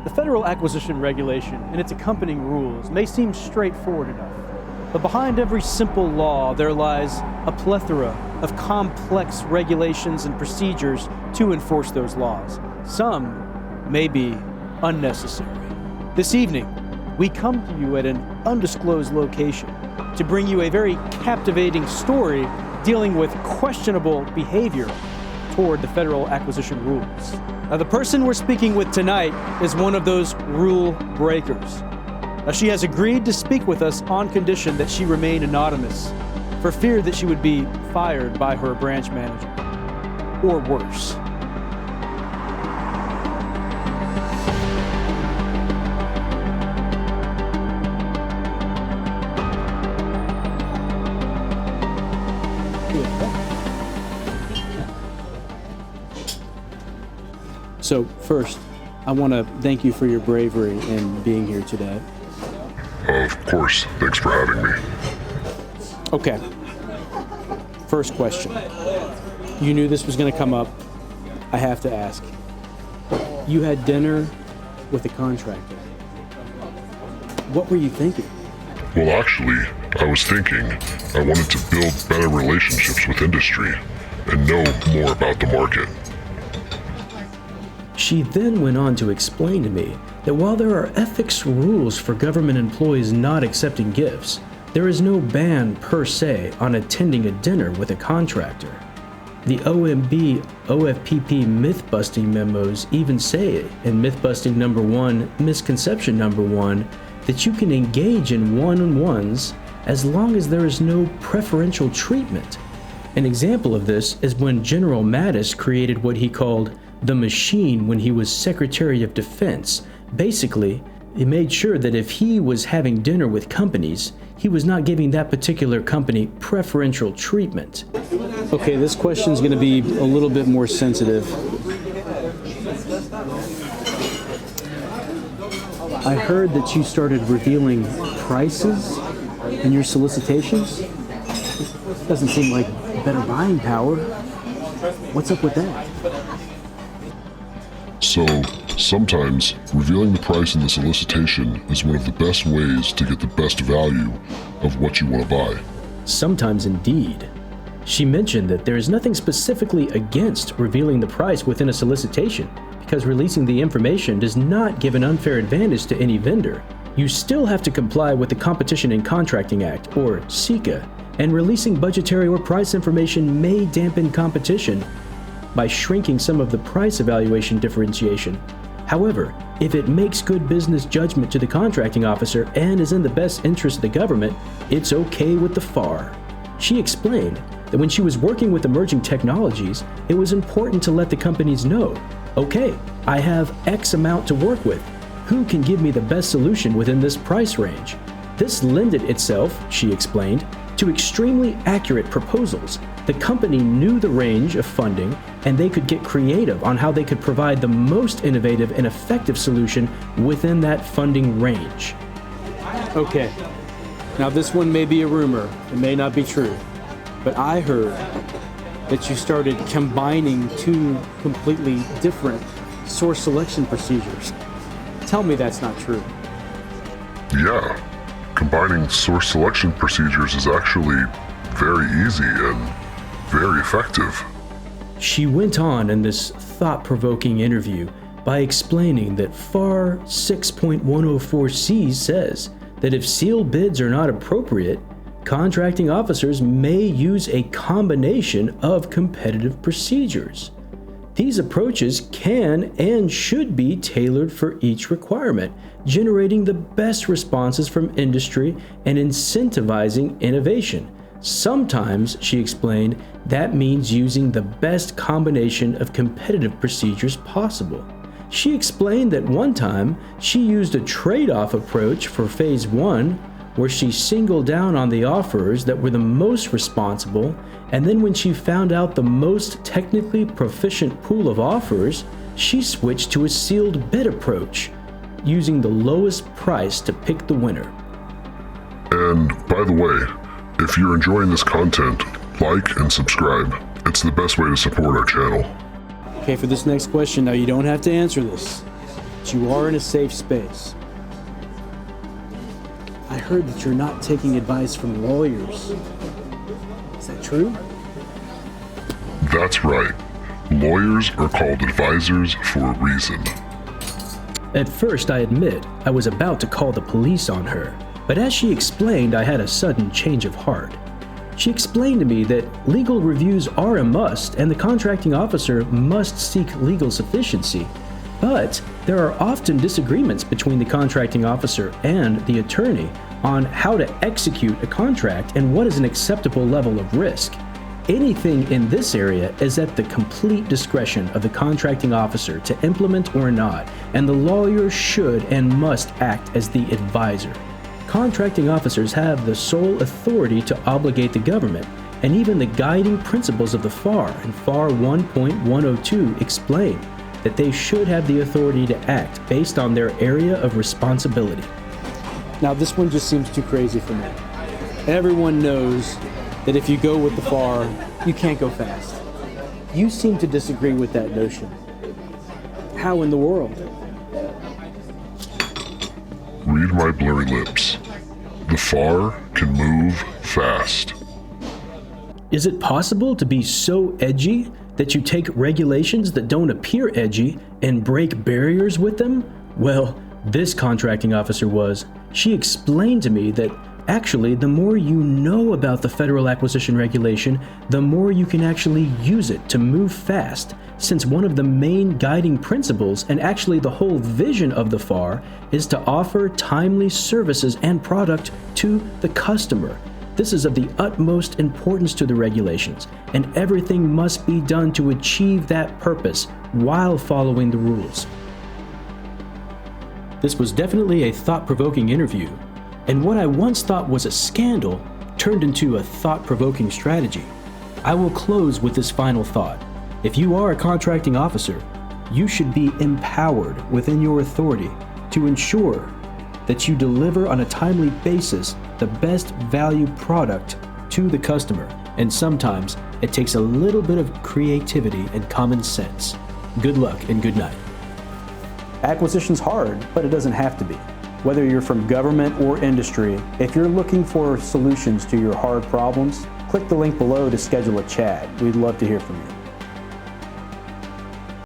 The Federal Acquisition Regulation and its accompanying rules may seem straightforward enough, but behind every simple law there lies a plethora of complex regulations and procedures to enforce those laws. Some may be unnecessary. This evening, we come to you at an undisclosed location to bring you a very captivating story dealing with questionable behavior toward the federal acquisition rules. Now, the person we're speaking with tonight is one of those rule breakers. Now, she has agreed to speak with us on condition that she remain anonymous for fear that she would be fired by her branch manager, or worse. So first, I want to thank you for your bravery in being here today. Of course. Thanks for having me. Okay. First question. You knew this was going to come up. I have to ask. You had dinner with a contractor. What were you thinking? Well, actually, I was thinking I wanted to build better relationships with industry and know more about the market. She then went on to explain to me that while there are ethics rules for government employees not accepting gifts, there is no ban per se on attending a dinner with a contractor. The OMB OFPP myth-busting memos even say in myth-busting number 1, misconception number 1, that you can engage in one-on-ones as long as there is no preferential treatment. An example of this is when General Mattis created what he called the machine when he was Secretary of Defense. Basically, he made sure that if he was having dinner with companies, he was not giving that particular company preferential treatment. Okay, this question's going to be a little bit more sensitive. I heard that you started revealing prices in your solicitations. Doesn't seem like better buying power. What's up with that? So, sometimes, revealing the price in the solicitation is one of the best ways to get the best value of what you want to buy. Sometimes indeed. She mentioned that there is nothing specifically against revealing the price within a solicitation, because releasing the information does not give an unfair advantage to any vendor. You still have to comply with the Competition and Contracting Act, or CCA, and releasing budgetary or price information may dampen competition by shrinking some of the price evaluation differentiation. However, if it makes good business judgment to the contracting officer and is in the best interest of the government, it's okay with the FAR. She explained that when she was working with emerging technologies, it was important to let the companies know, okay, I have X amount to work with. Who can give me the best solution within this price range? This lended itself, she explained, to extremely accurate proposals. The company knew the range of funding, and they could get creative on how they could provide the most innovative and effective solution within that funding range. Okay, now this one may be a rumor, it may not be true, but I heard that you started combining two completely different source selection procedures. Tell me that's not true. Yeah, combining source selection procedures is actually very easy and very effective. She went on in this thought-provoking interview by explaining that FAR 6.104C says that if sealed bids are not appropriate, contracting officers may use a combination of competitive procedures. These approaches can and should be tailored for each requirement, generating the best responses from industry and incentivizing innovation. Sometimes, she explained, that means using the best combination of competitive procedures possible. She explained that one time she used a trade-off approach for Phase 1, where she singled down on the offerers that were the most responsible, and then when she found out the most technically proficient pool of offers, she switched to a sealed bid approach, using the lowest price to pick the winner. And by the way, if you're enjoying this content, like and subscribe. It's the best way to support our channel. Okay, for this next question, now you don't have to answer this, But you are in a safe space. I heard that you're not taking advice from lawyers. Is that true? That's right. Lawyers are called advisors for a reason. At first, I admit, I was about to call the police on her, but as she explained, I had a sudden change of heart. She explained to me that legal reviews are a must and the contracting officer must seek legal sufficiency, but there are often disagreements between the contracting officer and the attorney on how to execute a contract and what is an acceptable level of risk. Anything in this area is at the complete discretion of the contracting officer to implement or not, and the lawyer should and must act as the advisor. Contracting officers have the sole authority to obligate the government, and even the guiding principles of the FAR and FAR 1.102 explain that they should have the authority to act based on their area of responsibility. Now, this one just seems too crazy for me. Everyone knows that if you go with the FAR, you can't go fast. You seem to disagree with that notion. How in the world? Read my blurry lips. The FAR can move fast. Is it possible to be so edgy that you take regulations that don't appear edgy and break barriers with them? Well, this contracting officer was. She explained to me that actually, the more you know about the federal acquisition regulation, the more you can actually use it to move fast, since one of the main guiding principles, and actually the whole vision of the FAR, is to offer timely services and product to the customer. This is of the utmost importance to the regulations, and everything must be done to achieve that purpose while following the rules. This was definitely a thought-provoking interview, and what I once thought was a scandal turned into a thought-provoking strategy. I will close with this final thought. If you are a contracting officer, you should be empowered within your authority to ensure that you deliver on a timely basis the best value product to the customer, and sometimes it takes a little bit of creativity and common sense. Good luck and good night. Acquisition's hard, but it doesn't have to be. Whether you're from government or industry, if you're looking for solutions to your hard problems, click the link below to schedule a chat. We'd love to hear from you.